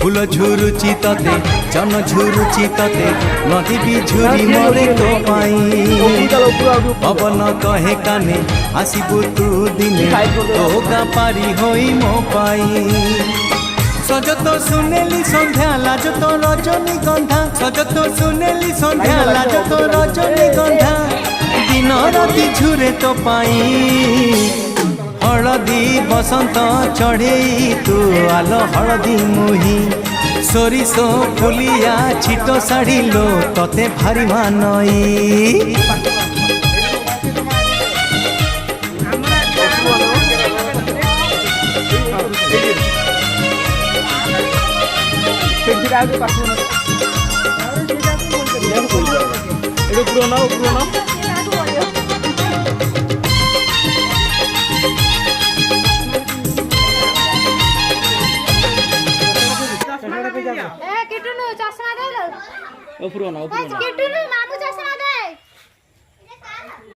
फूल झुरुची तते जन झुरुची तते नदी भी झुरी मरे तो पाई पवन कहे काने आसबू तू दिने तोगा पारी होई मो पाई सज तो सुनेली संध्या लाज तो रजनी गंधा सज तो सुनेली संध्या लाज तो रजनी गंधा दिन राति झुरे तो पाई हलदी बसंत चढ़े तू आल हलदी मुही सोरिष फुलिया छिट शाढ़ी लो तते भारी मानई किटुनु चश्मा दे लो किटुनु